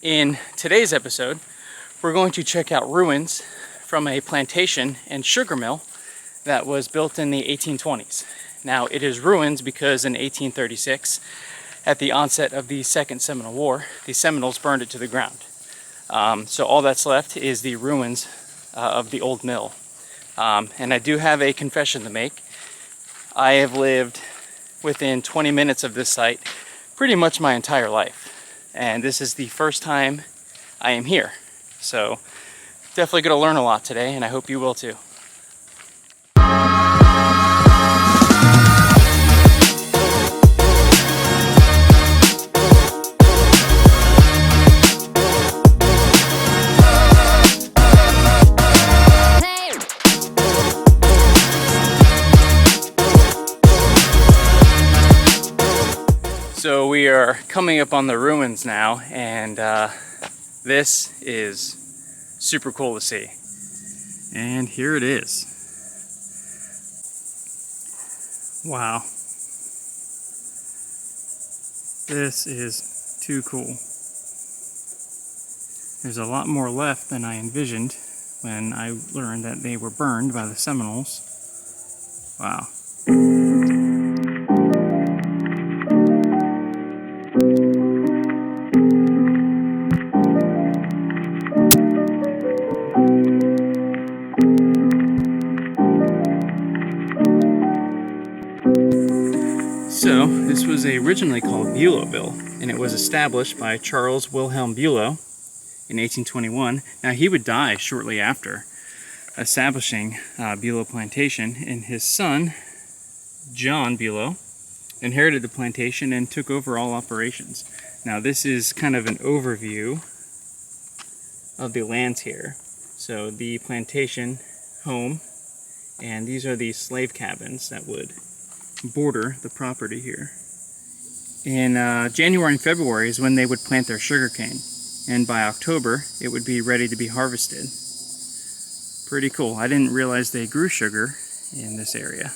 In today's episode, we're going to check out ruins from a plantation and sugar mill that was built in the 1820s. Now, it is ruins because in 1836, at the onset of the Second Seminole War, the Seminoles burned it to the ground. So all that's left is the ruins of the old mill. And I do have a confession to make. I have lived within 20 minutes of this site pretty much my entire life. And this is the first time I am here. So definitely going to learn a lot today, and I hope you will too. So we are coming up on the ruins now, and this is super cool to see. And here it is. Wow. This is too cool. There's a lot more left than I envisioned when I learned that they were burned by the Seminoles. Wow. So, this was originally called Bulowville, and it was established by Charles Wilhelm Bulow in 1821. Now, he would die shortly after establishing Bulow Plantation, and his son, John Bulow, inherited the plantation and took over all operations. Now, this is kind of an overview of the lands here. So, the plantation home, and these are the slave cabins that would border the property here. In January and February is when they would plant their sugarcane, and by October it would be ready to be harvested. Pretty cool. I didn't realize they grew sugar in this area.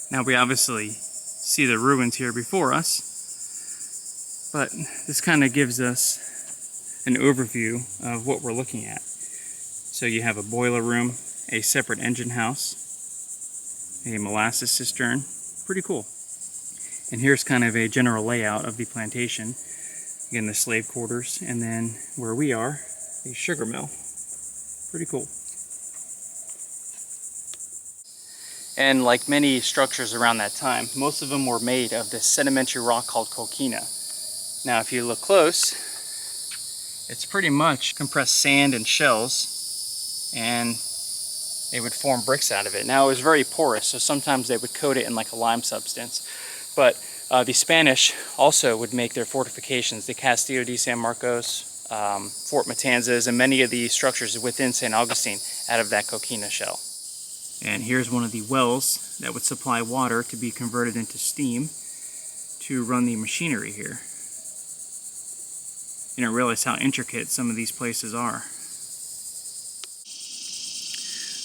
Now we obviously see the ruins here before us, but this kind of gives us an overview of what we're looking at. So you have a boiler room, a separate engine house, a molasses cistern. Pretty cool. And here's kind of a general layout of the plantation. Again, the slave quarters, and then where we are, the sugar mill. Pretty cool. And like many structures around that time, most of them were made of this sedimentary rock called coquina. Now if you look close, it's pretty much compressed sand and shells, and they would form bricks out of it. Now it was very porous, so sometimes they would coat it in like a lime substance. But the Spanish also would make their fortifications, the Castillo de San Marcos, Fort Matanzas, and many of the structures within St. Augustine out of that coquina shell. And here's one of the wells that would supply water to be converted into steam to run the machinery here. You don't realize how intricate some of these places are.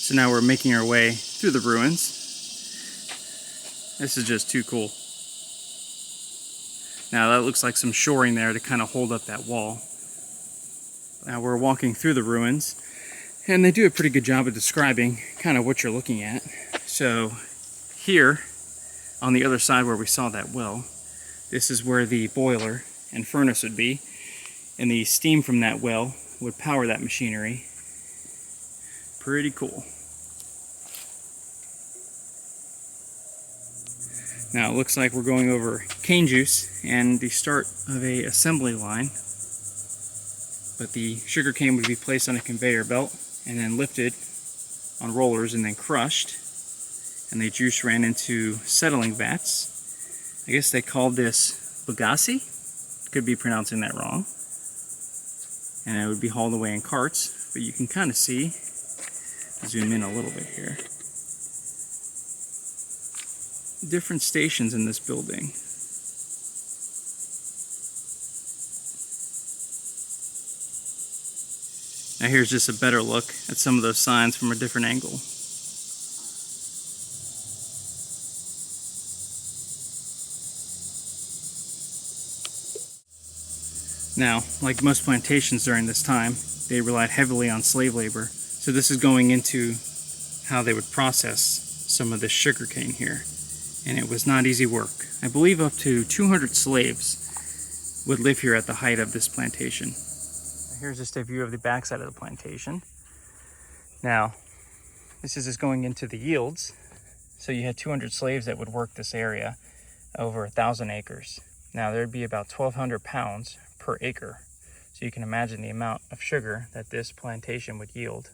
So now we're making our way through the ruins. This is just too cool. Now that looks like some shoring there to kind of hold up that wall. Now we're walking through the ruins, and they do a pretty good job of describing kind of what you're looking at. So here, on the other side where we saw that well, this is where the boiler and furnace would be, and the steam from that well would power that machinery. Pretty cool. Now it looks like we're going over cane juice and the start of a assembly line. But the sugar cane would be placed on a conveyor belt and then lifted on rollers and then crushed. And the juice ran into settling vats. I guess they called this bagasse. Could be pronouncing that wrong. And it would be hauled away in carts. But you can kind of see, zoom in a little bit here, different stations in this building. Now here's just a better look at some of those signs from a different angle. Now, like most plantations during this time, they relied heavily on slave labor. So this is going into how they would process some of this sugarcane here. And it was not easy work. I believe up to 200 slaves would live here at the height of this plantation. Here's just a view of the backside of the plantation. Now, this is just going into the yields. So you had 200 slaves that would work this area over 1,000 acres. Now there'd be about 1,200 pounds per acre. So you can imagine the amount of sugar that this plantation would yield.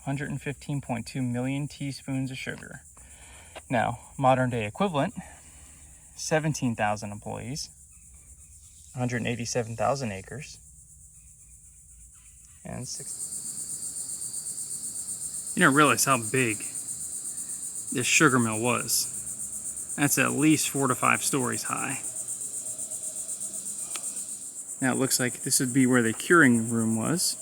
115.2 million teaspoons of sugar. Now, modern day equivalent, 17,000 employees, 187,000 acres, and 6. You don't realize how big this sugar mill was. That's at least 4 to 5 stories high. Now it looks like this would be where the curing room was,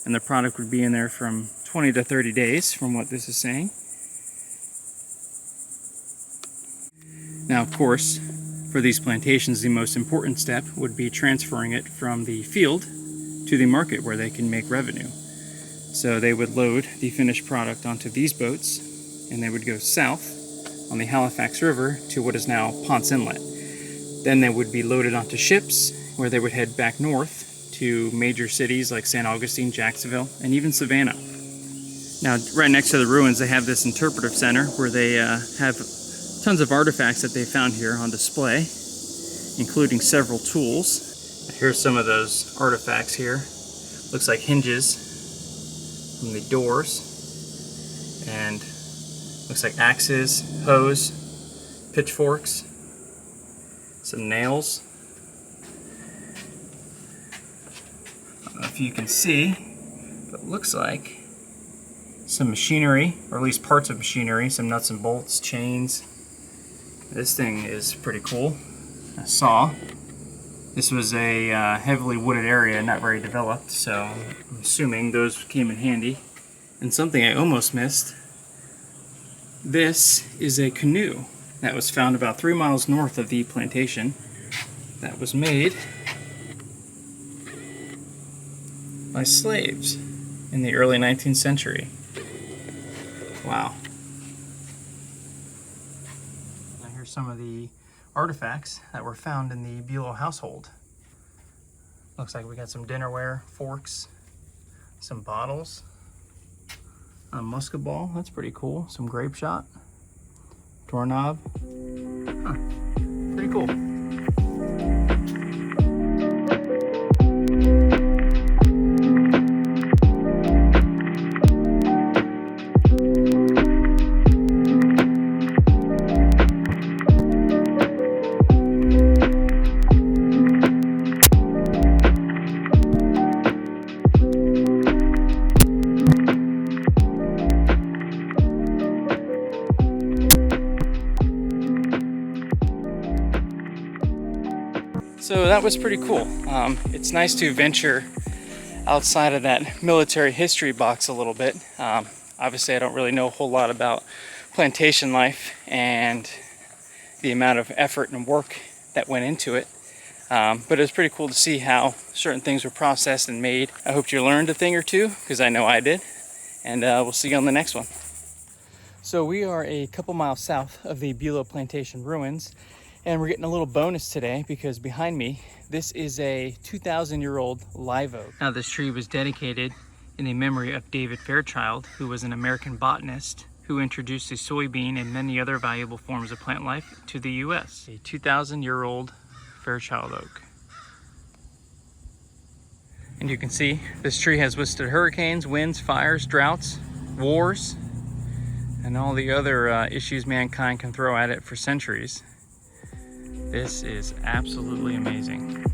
and the product would be in there from 20 to 30 days from what this is saying. Now, of course, for these plantations, the most important step would be transferring it from the field to the market where they can make revenue. So they would load the finished product onto these boats, and they would go south on the Halifax River to what is now Ponce Inlet. Then they would be loaded onto ships, where they would head back north to major cities like St. Augustine, Jacksonville, and even Savannah. Now, right next to the ruins, they have this interpretive center where they have tons of artifacts that they found here on display, including several tools. Here's some of those artifacts here. Looks like hinges from the doors, and looks like axes, hoes, pitchforks, some nails. I don't know if you can see, but it looks like some machinery, or at least parts of machinery, some nuts and bolts, chains. This thing is pretty cool. A saw. This was a heavily wooded area, not very developed, so I'm assuming those came in handy. And something I almost missed. This is a canoe that was found about 3 miles north of the plantation that was made by slaves in the early 19th century. Wow. Now here's some of the artifacts that were found in the Bulow household. Looks like we got some dinnerware, forks, some bottles, a musket ball, that's pretty cool, some grape shot, doorknob. Huh. Pretty cool. So that was pretty cool. It's nice to venture outside of that military history box a little bit. Obviously I don't really know a whole lot about plantation life and the amount of effort and work that went into it. But it was pretty cool to see how certain things were processed and made. I hope you learned a thing or two, because I know I did. And we'll see you on the next one. So we are a couple miles south of the Bulow Plantation ruins. And we're getting a little bonus today because behind me, this is a 2,000-year-old live oak. Now this tree was dedicated in the memory of David Fairchild, who was an American botanist who introduced the soybean and many other valuable forms of plant life to the U.S. A 2,000-year-old Fairchild oak. And you can see this tree has withstood hurricanes, winds, fires, droughts, wars, and all the other issues mankind can throw at it for centuries. This is absolutely amazing.